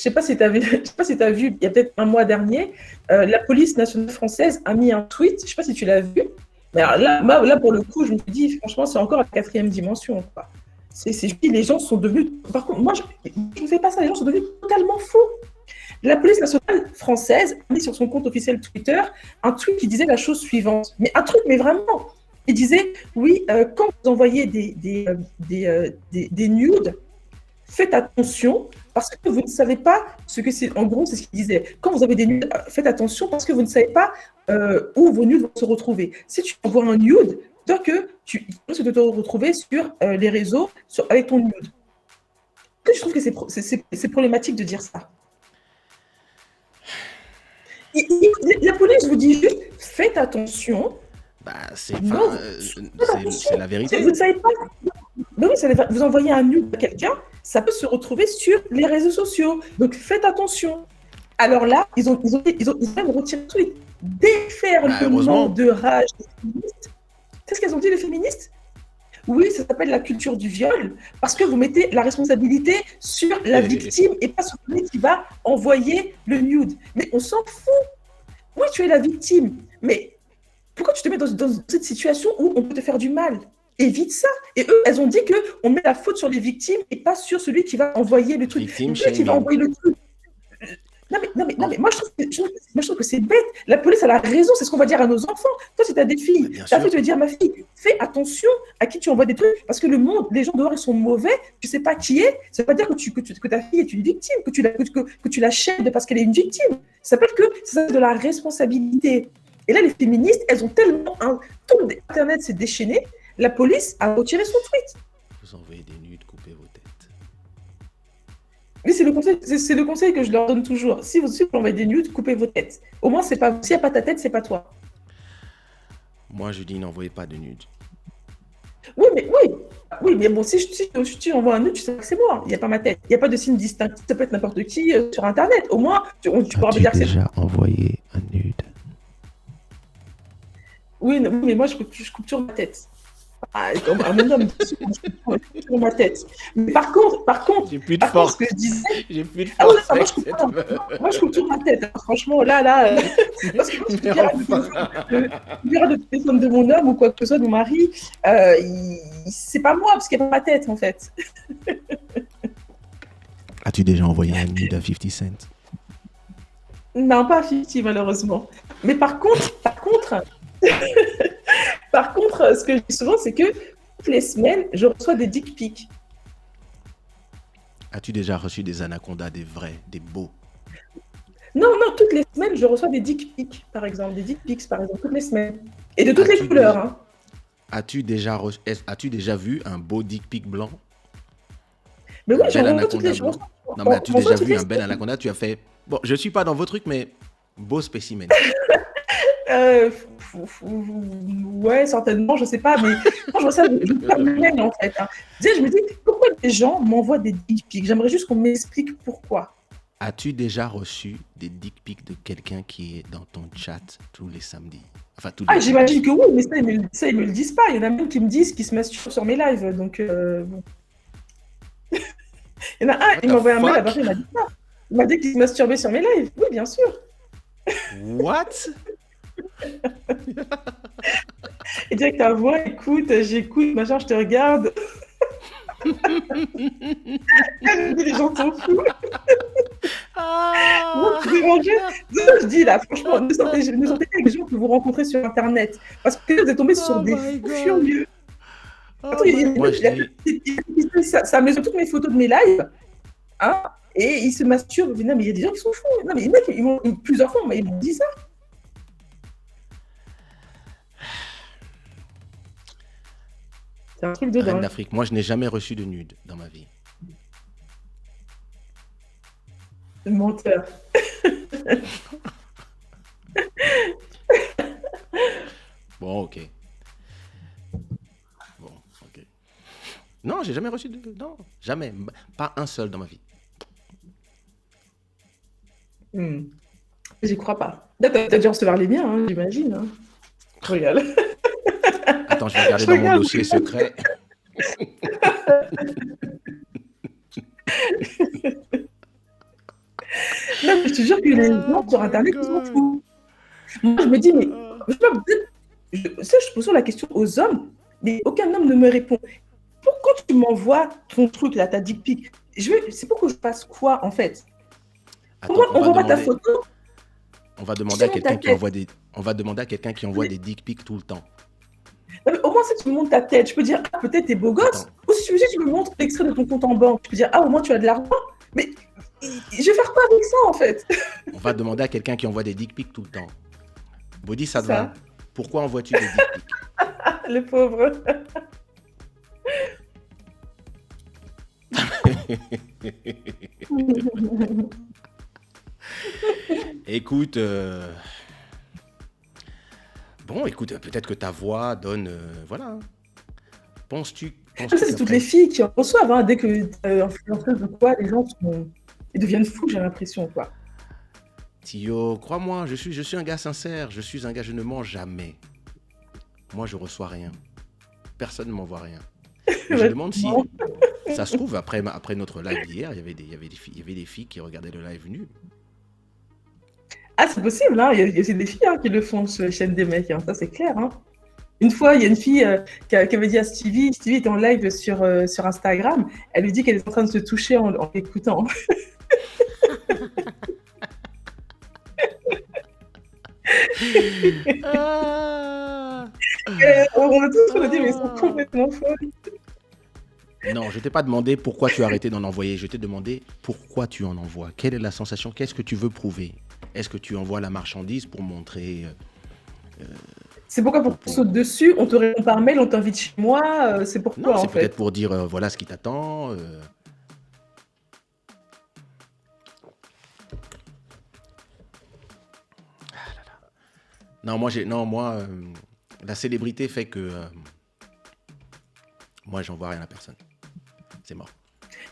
Je sais pas si tu as vu, il y a peut-être un mois dernier, la police nationale française a mis un tweet, je sais pas si tu l'as vu, mais alors là, pour le coup, je me suis dit, franchement, c'est encore la quatrième dimension, quoi. Je dis, les gens sont devenus, par contre, moi, je ne fais pas ça, les gens sont devenus totalement fous. La police nationale française a mis sur son compte officiel Twitter un tweet qui disait la chose suivante, mais un truc, mais vraiment, il disait, oui, quand vous envoyez des nudes, faites attention parce que vous ne savez pas ce que c'est. En gros, c'est ce qu'il disait. Quand vous avez des nudes, faites attention parce que vous ne savez pas où vos nudes vont se retrouver. Si tu envoies un nude, toi que tu risques de te retrouver sur les réseaux avec ton nude. Que je trouve que c'est problématique de dire ça. La police vous dit juste, faites attention. C'est la vérité. Vous ne savez pas. Oui, vous envoyez un nude à quelqu'un, ça peut se retrouver sur les réseaux sociaux. Donc faites attention. Alors là, ils ont même retiré le tweet. Déferlement de rage des féministes. C'est ce qu'elles ont dit, les féministes? Oui, ça s'appelle la culture du viol, parce que vous mettez la responsabilité sur la victime et pas sur celui qui va envoyer le nude. Mais on s'en fout. Oui, tu es la victime, mais pourquoi tu te mets dans cette situation où on peut te faire du mal? Évite ça. Et eux, elles ont dit qu'on met la faute sur les victimes et pas sur celui qui va envoyer le truc. Celui qui va envoyer le truc. Non, mais moi, je trouve que c'est bête. La police, elle a raison, c'est ce qu'on va dire à nos enfants. Toi, si tu as des filles, ta fille, tu vas dire, ma fille, fais attention à qui tu envoies des trucs, parce que le monde, les gens dehors, ils sont mauvais, tu sais pas qui est, ça veut pas dire que ta fille est une victime, que tu la chèdes parce qu'elle est une victime. Ça s'appelle que c'est de la responsabilité. Et là, les féministes, elles ont tellement... Tout Internet s'est déchaîné, la police a retiré son tweet. Vous envoyez des nudes, coupez vos têtes. Oui, c'est le conseil que je leur donne toujours. Si vous envoyez des nudes, coupez vos têtes. Au moins, s'il n'y a pas ta tête, c'est pas toi. Moi, je dis n'envoyez pas de nudes. Oui, mais bon, si tu envoies un nude, tu sais que c'est moi. Il n'y a pas ma tête. Il n'y a pas de signe distinctif. Ça peut être n'importe qui sur Internet. Au moins, tu pourras me dire que c'est... déjà envoyé un nude? Oui, mais moi, je coupe toujours ma tête. Comme un homme, je coupe toujours ma tête. Mais par contre, j'ai plus de force. Ce que je disais... J'ai plus de force. Moi, je coupe toujours ma tête. Hein. Franchement, là... parce que moi, je dirais le téléphone de mon homme ou quoi que ce soit, de mon mari, c'est pas moi, parce qu'il n'y a pas ma tête, en fait. As-tu déjà envoyé un nude à 50 Cent? Non, pas à 50, malheureusement. Mais par contre, ce que je dis souvent, c'est que toutes les semaines, je reçois des dick pics. As-tu déjà reçu des anacondas, des vrais, des beaux? Non, toutes les semaines, je reçois des dick pics, par exemple. Des dick pics, par exemple, toutes les semaines. Et de toutes les couleurs. Hein. As-tu déjà vu un beau dick pic blanc? Mais oui, j'en reçois toutes les jours. Non, mais as-tu déjà vu un bel anaconda? Tu as fait... Bon, je ne suis pas dans vos trucs, mais beau spécimen. Ouais, certainement, je sais pas, mais moi, je vois ça de en fait. Hein. Je me dis, pourquoi les gens m'envoient des dick pics? J'aimerais juste qu'on m'explique pourquoi. As-tu déjà reçu des dick pics de quelqu'un qui est dans ton chat tous les samedis? Enfin, j'imagine que oui, mais ça, ils me le disent pas. Il y en a même qui me disent qu'ils se masturbent sur mes lives, donc bon. Il y en a un, il m'a envoyé un mail, il m'a dit ça. Il m'a dit qu'il se masturbait sur mes lives. Oui, bien sûr. What? Et dire que ta voix, écoute, j'écoute, machin, je te regarde. Les gens sont fous. Je dis là, franchement, ne sortez pas avec les gens que vous rencontrez sur Internet. Parce que vous êtes tombés sur des furieux. Ça mesure toutes mes photos de mes lives. Hein, et ils se masturbent. Non, mais il y a des gens qui sont fous. Non, mais il y en a qui plusieurs fois, ils m'ont dit ça. C'est un truc de dingue. d'Afrique. Moi, je n'ai jamais reçu de nude dans ma vie. Menteur. Bon, ok. Non, j'ai jamais reçu de... Non, jamais. Pas un seul dans ma vie. J'y crois pas. T'as dû recevoir les miens, hein, j'imagine. Hein. Regarde. Attends, je vais regarder dans mon dossier secret. Non, mais je te jure que les Oh gens sur my Internet, ils s'en god. foutent. Moi, je me dis, mais Ah. je sais pas, ça, je pose la question aux hommes, mais aucun homme ne me répond. Pourquoi tu m'envoies ton truc là, ta dick pic? C'est pour que je fasse quoi en fait? Pourquoi Attends, on voit pas ta photo? on va demander Tu à montes ta quelqu'un qui tête. envoie des, on va demander à quelqu'un qui envoie Mais, des dick pics tout le temps. au moins, si tu me montres ta tête, je peux dire, ah, peut-être t'es beau gosse. Attends, Ou si tu me montres l'extrait de ton compte en banque, je peux dire, ah, au moins tu as de l'argent. Mais je vais faire quoi avec ça en fait? on va demander à quelqu'un qui envoie des dick pics tout le temps. C'est Bodhisattva, ça, pourquoi envoies-tu des dick pics? le pauvre. Écoute, bon, écoute, peut-être que ta voix donne, voilà. Penses-tu Ça, c'est toutes les qu'après, filles qui en reçoivent, hein, dès que influenceuse ou quoi, les gens ils deviennent fous, j'ai l'impression, quoi. Tio, crois-moi, je suis un gars sincère, je suis un gars, je ne mens jamais. Moi, je reçois rien. Personne ne m'envoie rien. Mais je demande si, Vraiment. ça se trouve, après notre live d'hier, il y avait des filles qui regardaient le live nu. Ah, c'est possible, hein. Il y a aussi des filles, hein, qui le font sur les chaînes des mecs, hein, ça c'est clair, hein. Une fois, il y a une fille qui avait dit à Stevie était en live sur Instagram, elle lui dit qu'elle est en train de se toucher en l'écoutant. Ah. On a tous dit, mais ils sont complètement folles. Non, je t'ai pas demandé pourquoi tu as arrêté d'en envoyer. Je t'ai demandé pourquoi tu en envoies. Quelle est la sensation? Qu'est-ce que tu veux prouver? Est-ce que tu envoies la marchandise pour montrer C'est pourquoi pour qu'on saute dessus, on te répond par mail, on t'invite chez moi, c'est Non, pourquoi c'est en peut-être fait. pour dire voilà ce qui t'attend. Non, moi, la célébrité fait que moi, j'envoie rien à personne. C'est mort.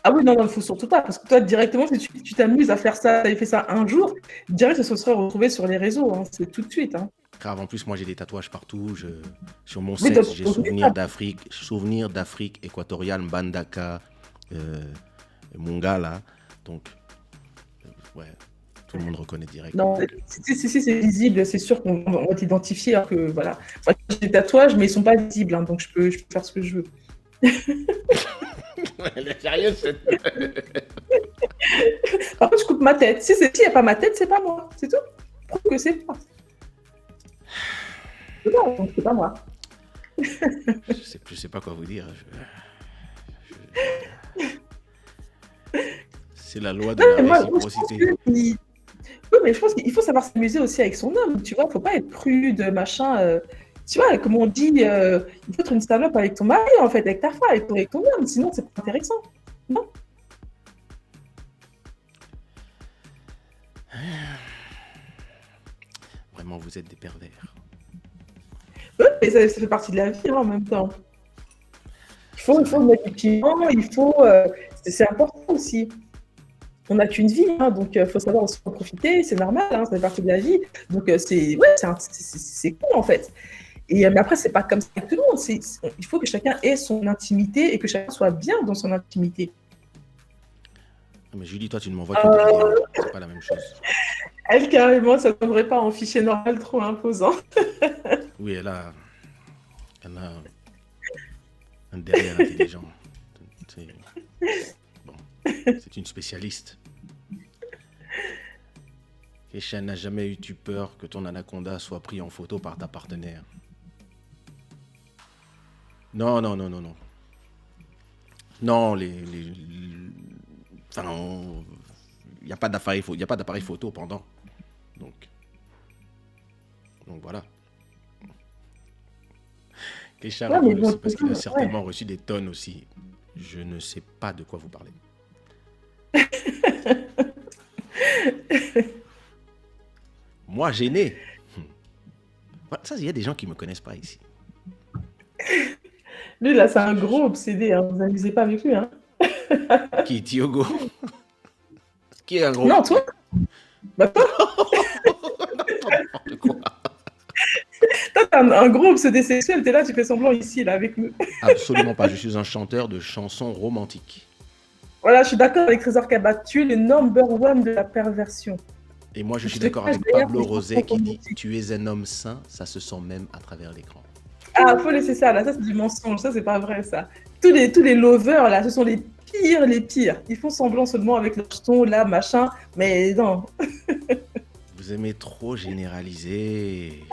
Ah oui, non, non, il faut surtout pas, parce que toi, directement, si tu t'amuses à faire ça, tu fait ça un jour, direct, ça se serait retrouvé sur les réseaux, hein, c'est tout de suite. Hein. Grave, en plus, moi, j'ai des tatouages partout. Sur mon Mais sexe, j'ai souvenir d'Afrique équatoriale, Mbandaka, Munga, là. Donc, ouais, tout le monde reconnaît direct. Non, Donc, si, c'est visible, c'est sûr qu'on va t'identifier. Alors que, voilà. Moi, j'ai des tatouages, mais ils sont pas visibles, hein, donc je peux faire ce que je veux. Elle est sérieuse, cette... Par contre, je coupe ma tête. Si il n'y a pas ma tête, c'est pas moi. C'est tout. Prouve que c'est moi. Non, donc c'est pas moi. Je sais pas quoi vous dire. C'est la loi de la réciprocité. Oui, mais je pense qu'il faut savoir s'amuser aussi avec son homme. Tu vois, faut pas être prude, machin. Tu vois, comme on dit, il faut être une salope avec ton mari, en fait, avec ta femme, avec ton homme. Sinon, c'est pas intéressant. Non? Vraiment, vous êtes des pervers. Ouais, mais ça fait partie de la vie, hein, en même temps. Il faut mettre du piment, c'est important aussi. On n'a qu'une vie, hein, donc il faut savoir aussi en profiter, c'est normal, hein, ça fait partie de la vie. Donc c'est cool en fait. Mais après, c'est pas comme ça avec tout le monde. Il faut que chacun ait son intimité et que chacun soit bien dans son intimité. Mais Julie, toi, tu ne m'envoies que des vidéos. C'est pas la même chose. Elle, carrément, ça ne tomberait pas en fichier normal trop imposant. Oui, elle a un derrière intelligent. C'est une spécialiste. Kesha n'a jamais eu peur que ton anaconda soit pris en photo par ta partenaire. Non. Non, enfin, il n'y a pas d'appareil photo pendant. Donc voilà. Kesha rigole aussi parce qu'il a certainement reçu des tonnes aussi. Je ne sais pas de quoi vous parlez. Moi, gêné. Ça, il y a des gens qui ne me connaissent pas ici. Lui, là, c'est un gros obsédé. Hein. Vous n'amusez pas avec lui. Hein. Qui, Tiogo? Qui est un gros... Non, toi. Bah, toi. Quoi? Toi, t'es un gros obsédé sexuel. T'es là, tu fais semblant ici, là, avec nous. Absolument pas. Je suis un chanteur de chansons romantiques. Voilà, je suis d'accord avec Trésor Kaba. Tu es le number one de la perversion. Et moi, je Tu suis te d'accord caches avec derrière Pablo tes Rosé chansons qui dit romantiques. tu es un homme sain, ça se sent même à travers l'écran. Ah, faut laisser ça, là. Ça, c'est du mensonge. Ça, c'est pas vrai, ça. Tous les lovers, là, ce sont les pires, les pires. Ils font semblant seulement avec leur ton, là, machin. Mais non. Vous aimez trop généraliser.